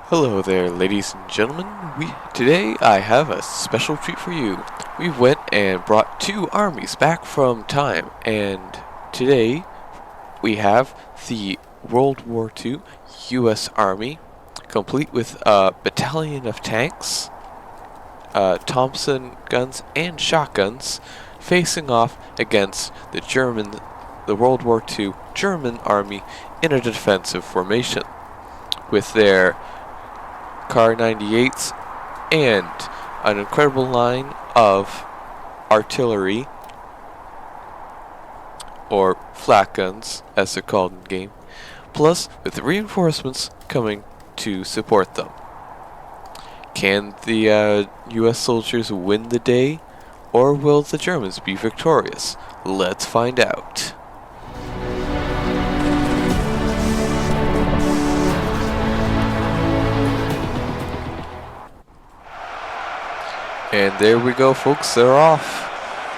Hello there, ladies and gentlemen. Today I have a special treat for you. We went and brought two armies back from time, and today we have the World War II U.S. Army, complete with a battalion of tanks, Thompson guns and shotguns, facing off against the World War II German Army in a defensive formation, with their Car 98s and an incredible line of artillery, or flak guns as they're called in game, plus with the reinforcements coming to support them. Can the US soldiers win the day, or will the Germans be victorious? Let's find out. And there we go, folks, they're off,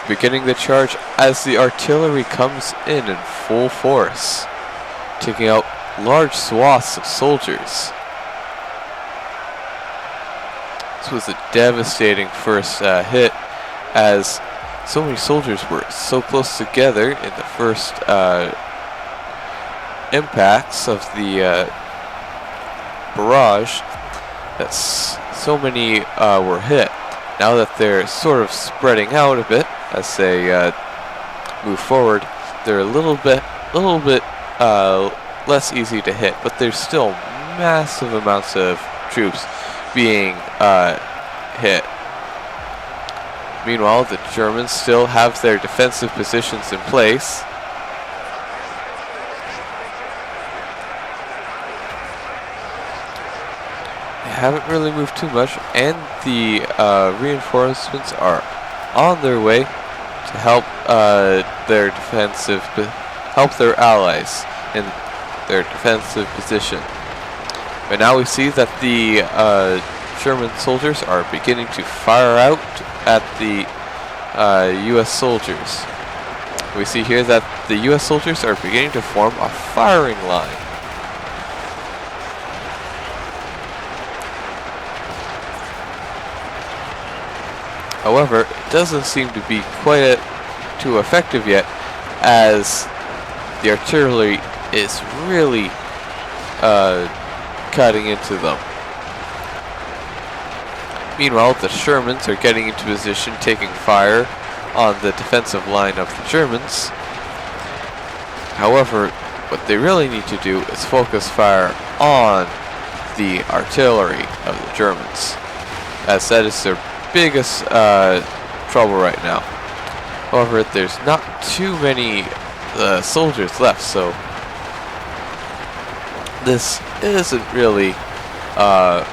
beginning the charge as the artillery comes in full force, taking out large swaths of soldiers. This was a devastating first hit, as so many soldiers were so close together in the first impacts of the barrage that so many were hit. Now that they're sort of spreading out a bit as they move forward, they're a little bit less easy to hit, but there's still massive amounts of troops being hit. Meanwhile, the Germans still have their defensive positions in place. Haven't really moved too much, and the reinforcements are on their way to help help their allies in their defensive position. But now we see that the German soldiers are beginning to fire out at the US soldiers. We see here that the US soldiers are beginning to form a firing line. However, it doesn't seem to be quite too effective yet, as the artillery is really cutting into them. Meanwhile, the Shermans are getting into position, taking fire on the defensive line of the Germans. However, what they really need to do is focus fire on the artillery of the Germans, as that is their biggest trouble right now. However, there's not too many soldiers left, so this isn't really a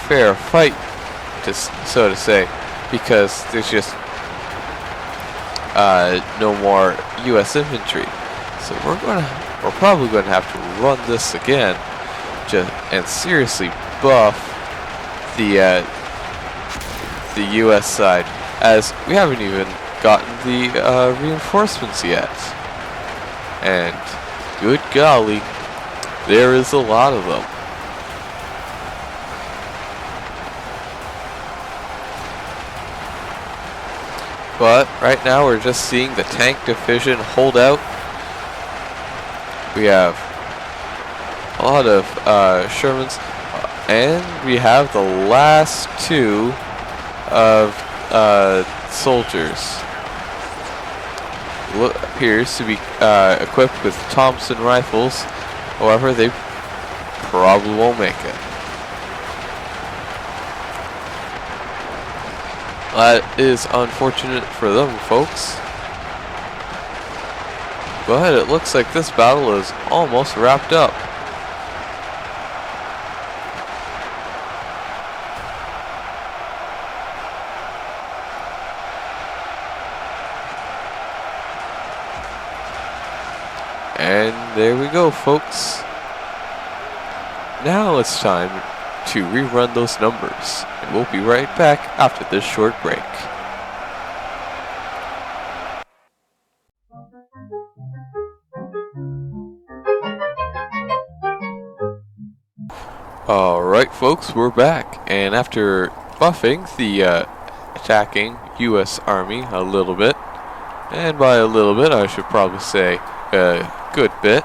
fair fight, so to say, because there's just no more U.S. infantry. So we're probably going to have to run this again, and seriously buff the U.S. side, as we haven't even gotten the reinforcements yet. And good golly, there is a lot of them. But right now we're just seeing the tank division hold out. We have a lot of Shermans, and we have the last two of soldiers. Appears to be equipped with Thompson rifles. However, they probably won't make it. That is unfortunate for them, folks. But it looks like this battle is almost wrapped up. And there we go, folks. Now it's time to rerun those numbers, and we'll be right back after this short break. Alright folks, we're back, and after buffing the attacking US Army a little bit, and by a little bit I should probably say a good bit,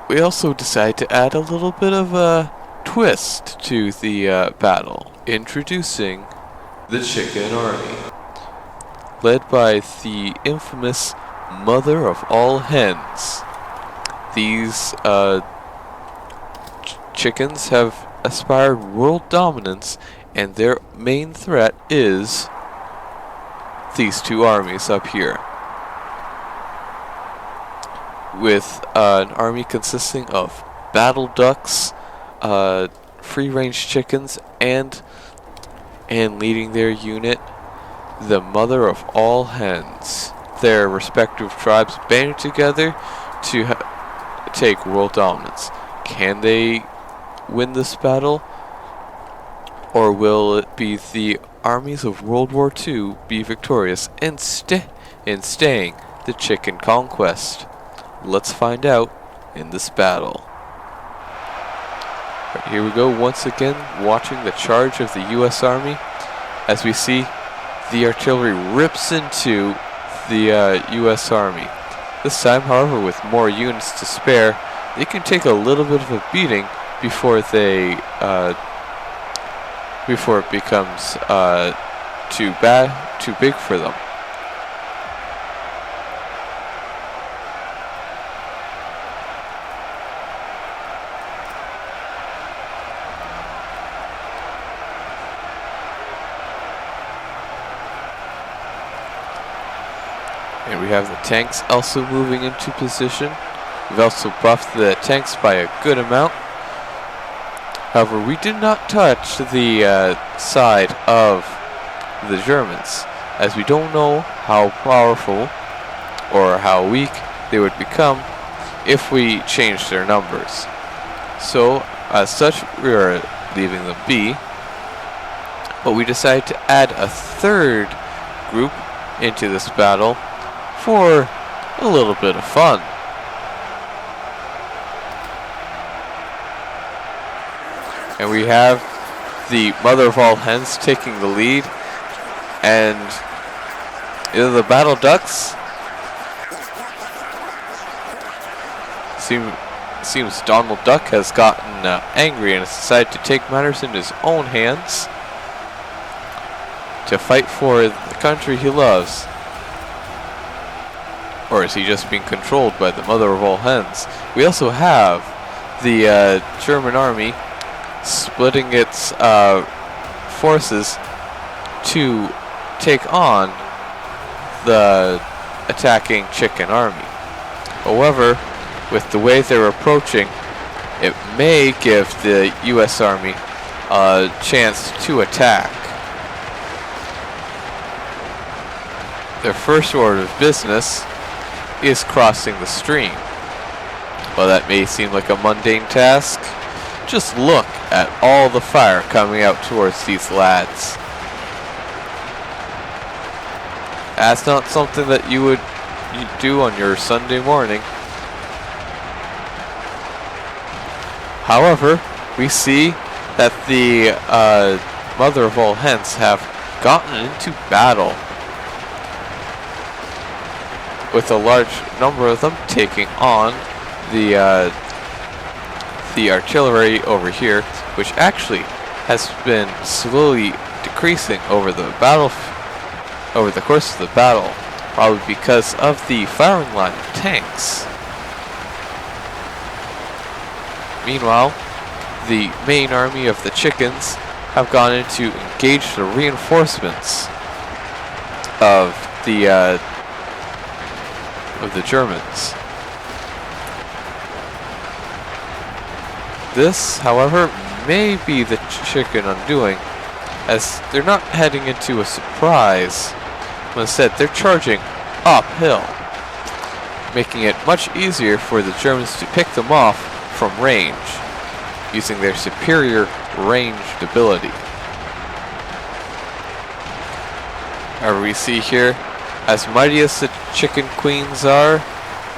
we also decided to add a little bit of a twist to the battle, introducing the Chicken Army, led by the infamous Mother of All Hens. These chickens have aspired world dominance, and their main threat is these two armies up here, with an army consisting of battle ducks, free-range chickens, and leading their unit, the Mother of All Hens. Their respective tribes banded together to take world dominance. Can they win this battle, or will it be the armies of World War II be victorious in staying the chicken conquest? Let's find out in this battle. Right, here we go once again, watching the charge of the US Army, as we see the artillery rips into the US Army. This time, however, with more units to spare, they can take a little bit of a beating before it becomes too big for them. And we have the tanks also moving into position. We've also buffed the tanks by a good amount. However, we did not touch the side of the Germans, as we don't know how powerful or how weak they would become if we changed their numbers. So, as such, we are leaving them be. But we decided to add a third group into this battle for a little bit of fun. And we have the Mother of All Hens taking the lead, and the battle ducks seems Donald Duck has gotten angry and has decided to take matters in his own hands to fight for the country he loves. Or is he just being controlled by the Mother of All Hens? We also have the German army splitting its forces to take on the attacking chicken army. However, with the way they're approaching, it may give the US Army a chance to attack. Their first order of business is crossing the stream. While that may seem like a mundane task, just look at all the fire coming out towards these lads. That's not something that you would do on your Sunday morning. However, we see that the Mother of All Hens have gotten into battle, with a large number of them taking on the artillery over here, which actually has been slowly decreasing over the course of the battle, probably because of the firing line of tanks. Meanwhile, the main army of the chickens have gone in to engage the reinforcements of the Germans. This, however, may be the chicken undoing, as they're not heading into a surprise, but instead they're charging uphill, making it much easier for the Germans to pick them off from range, using their superior ranged ability. However, we see here, as mighty as the chicken queens are,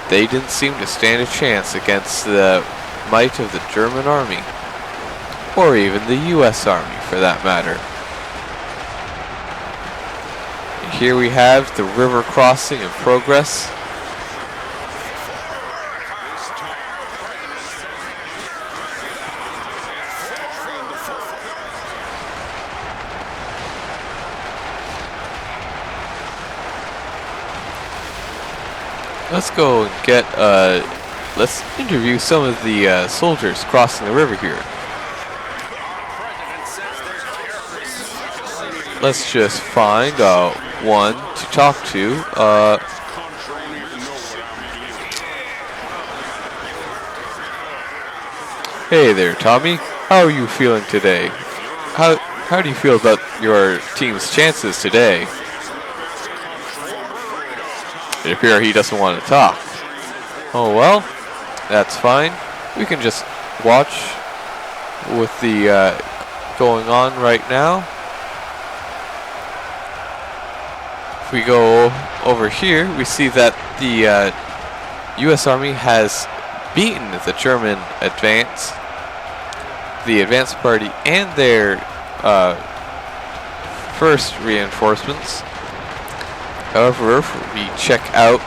they didn't seem to stand a chance against the might of the German army. or even the US Army for that matter. Here we have the river crossing in progress. Let's go and get, let's interview some of the soldiers crossing the river here. Let's just find one to talk to. Hey there, Tommy. How are you feeling today? How do you feel about your team's chances today? It appears he doesn't want to talk. Oh well, that's fine. We can just watch with the going on right now. If we go over here, we see that the U.S. Army has beaten the German advance, the advance party, and their first reinforcements. However, if we check out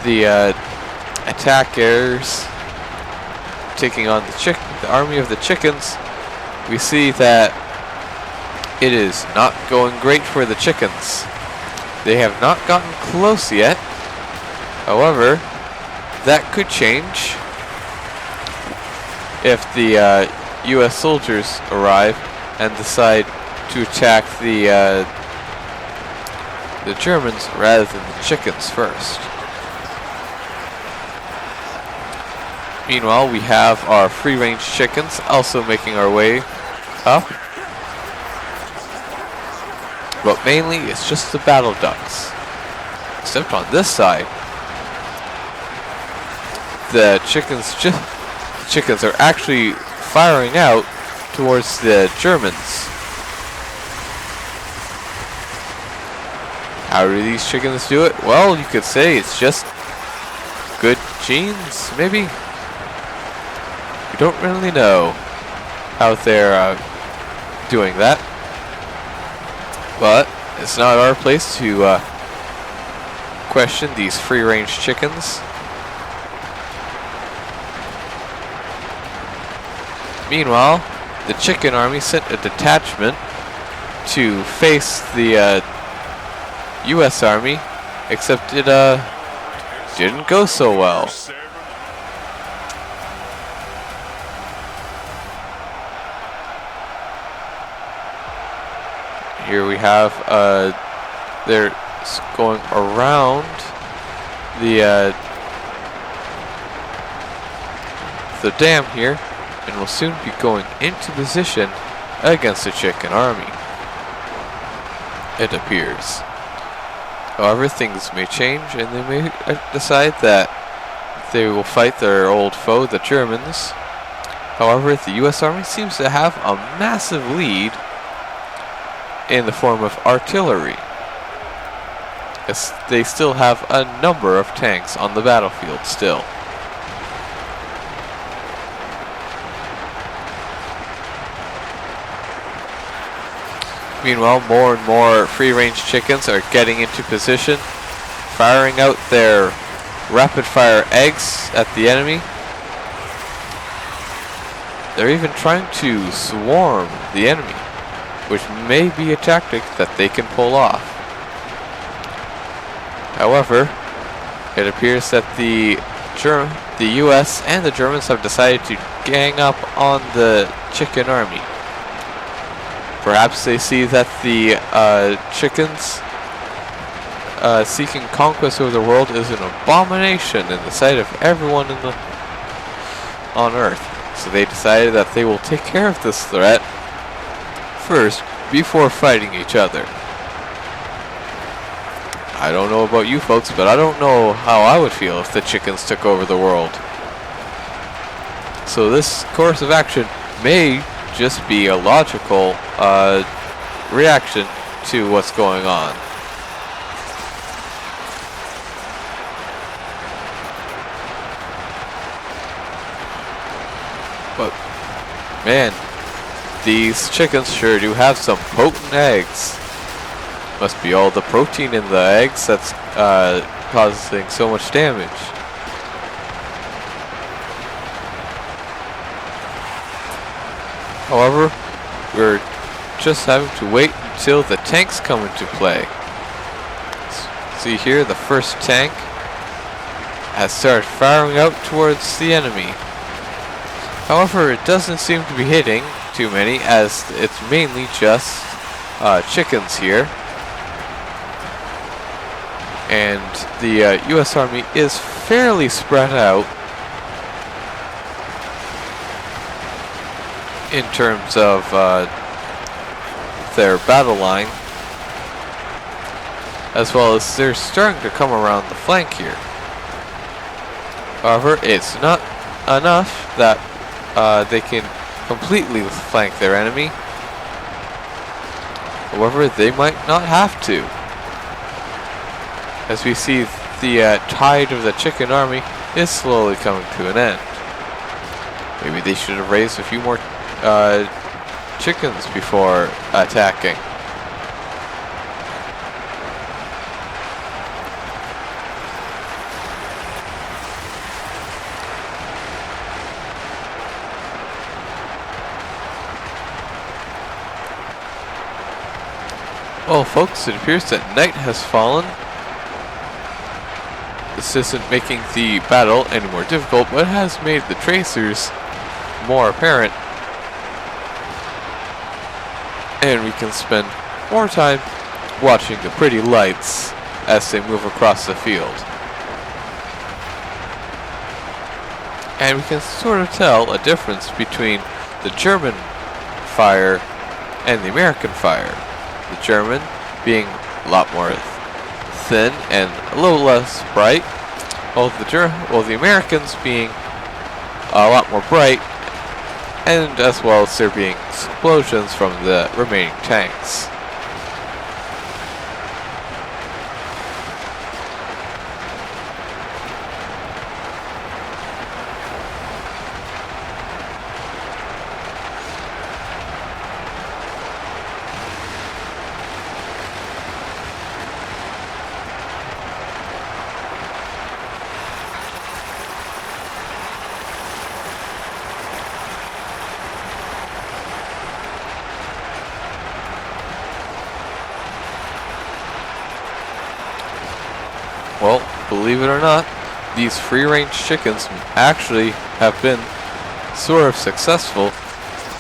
the attackers taking on the army of the chickens, we see that it is not going great for the chickens. They have not gotten close yet. However, that could change if the U.S. soldiers arrive and decide to attack the Germans rather than the chickens first. Meanwhile, we have our free-range chickens also making our way up. But mainly, it's just the battle ducks. Except on this side, the chickens are actually firing out towards the Germans. How do these chickens do it? Well, you could say it's just good genes, maybe? We don't really know how they're doing that. But it's not our place to question these free-range chickens. Meanwhile, the chicken army sent a detachment to face the U.S. Army, except it didn't go so well. Here we have they're going around the dam here, and will soon be going into position against the chicken army, it appears. However, things may change, and they may decide that they will fight their old foe, the Germans. However, the U.S. Army seems to have a massive lead in the form of artillery, as they still have a number of tanks on the battlefield still. Meanwhile, more and more free-range chickens are getting into position, firing out their rapid-fire eggs at the enemy. They're even trying to swarm the enemy, which may be a tactic that they can pull off. However, it appears that the US and the Germans have decided to gang up on the chicken army. Perhaps they see that the chickens seeking conquest over the world is an abomination in the sight of everyone on Earth. So they decided that they will take care of this threat first before fighting each other. I don't know about you folks, but I don't know how I would feel if the chickens took over the world. So this course of action may just be a logical reaction to what's going on. But man, these chickens sure do have some potent eggs. Must be all the protein in the eggs that's causing so much damage. However, we're just having to wait until the tanks come into play. See here, the first tank has started firing out towards the enemy. However, it doesn't seem to be hitting too many, as it's mainly just chickens here. And the US Army is fairly spread out in terms of their battle line, as well as they're starting to come around the flank here. However, it's not enough that they can completely flank their enemy. However, they might not have to, as we see the tide of the chicken army is slowly coming to an end. Maybe they should have raised a few more chickens before attacking. Well, folks, it appears that night has fallen. This isn't making the battle any more difficult, but has made the tracers more apparent. And we can spend more time watching the pretty lights as they move across the field. And we can sort of tell a difference between the German fire and the American fire. The German being a lot more thin and a little less bright, while the Americans being a lot more bright, and as well as there being explosions from the remaining tanks. Well, believe it or not, these free-range chickens actually have been sort of successful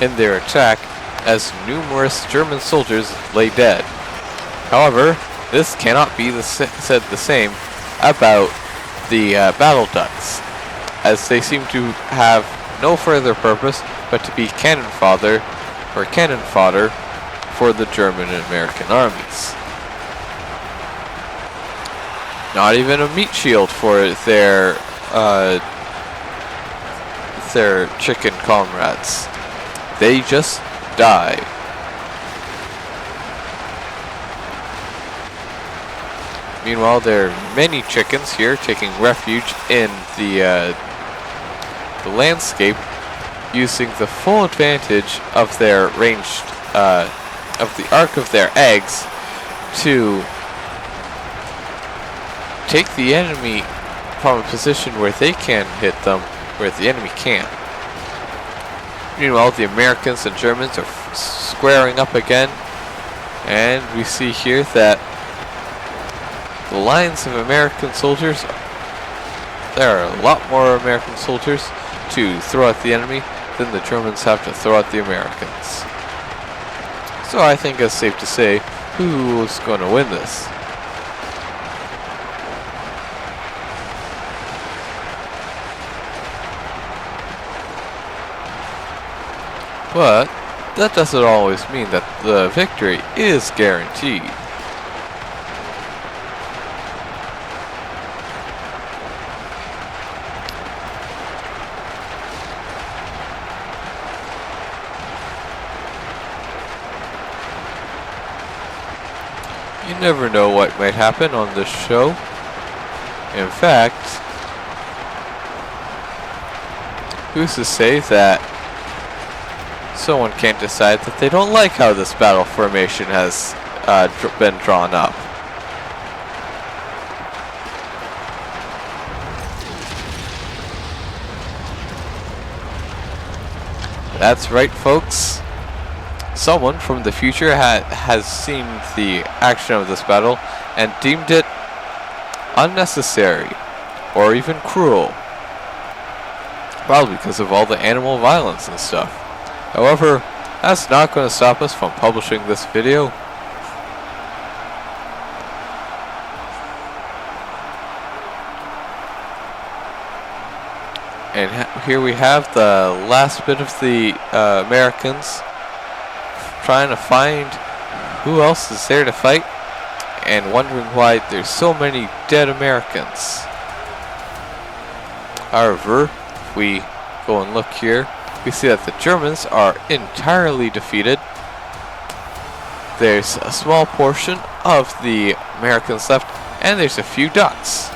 in their attack, as numerous German soldiers lay dead. However, this cannot be said the same about the battle ducks, as they seem to have no further purpose but to be cannon fodder for the German and American armies. Not even a meat shield for their chicken comrades. They just die. Meanwhile, there are many chickens here taking refuge in the landscape, using the full advantage of their ranged of the arc of their eggs to take the enemy from a position where they can hit them, where the enemy can't. Meanwhile, the Americans and Germans are squaring up again, and we see here that the lines of American soldiers, there are a lot more American soldiers to throw at the enemy than the Germans have to throw at the Americans. So I think it's safe to say who's going to win this. But that doesn't always mean that the victory is guaranteed. You never know what might happen on this show. In fact, who's to say that someone can't decide that they don't like how this battle formation has been drawn up. That's right, folks. Someone from the future has seen the action of this battle and deemed it unnecessary or even cruel. Probably because of all the animal violence and stuff. However, that's not going to stop us from publishing this video. And here we have the last bit of the Americans trying to find who else is there to fight and wondering why there's so many dead Americans. However, if we go and look here, we see that the Germans are entirely defeated. There's a small portion of the Americans left, and there's a few ducks.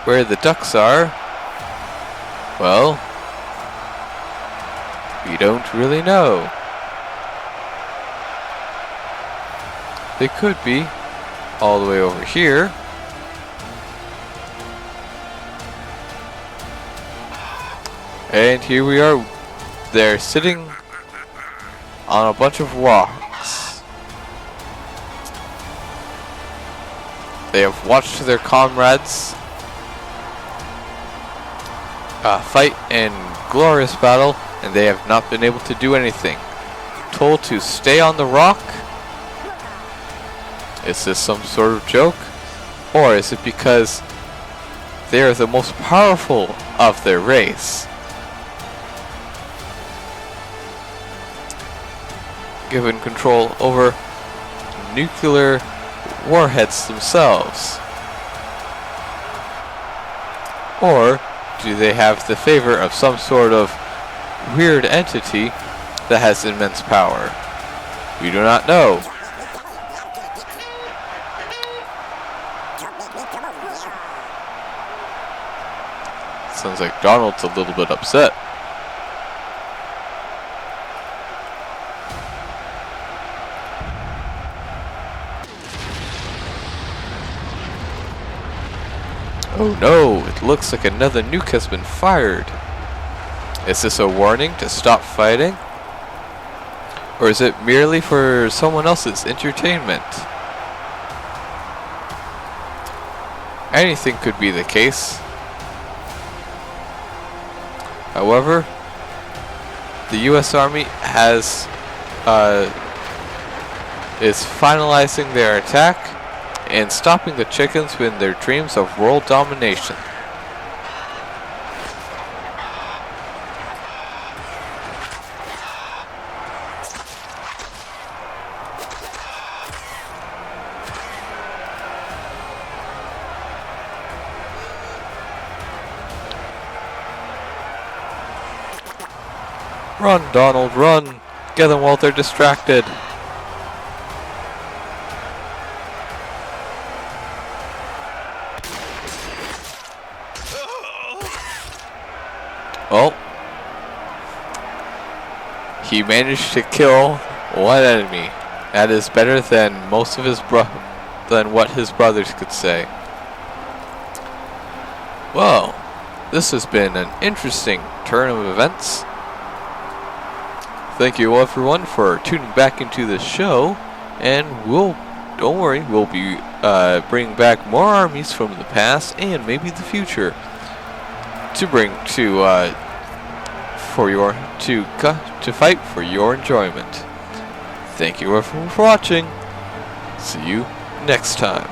Where the ducks are, well, we don't really know. They could be all the way over here. And here we are. They're sitting on a bunch of rocks. They have watched their comrades fight in glorious battle, and they have not been able to do anything. Told to stay on the rock? Is this some sort of joke? Or is it because they are the most powerful of their race? Given control over nuclear warheads themselves? Or do they have the favor of some sort of weird entity that has immense power? We do not know. Sounds like Donald's a little bit upset. Oh no, it looks like another nuke has been fired. Is this a warning to stop fighting? Or is it merely for someone else's entertainment? Anything could be the case. However, the US Army is finalizing their attack and stopping the chickens in their dreams of world domination. Run, Donald, run! Get them while they're distracted. Well, he managed to kill one enemy. That is better than most of than what his brothers could say. Well, this has been an interesting turn of events. Thank you everyone for tuning back into this show, and don't worry, we'll be bringing back more armies from the past and maybe the future to bring to fight for your enjoyment. Thank you everyone for watching. See you next time.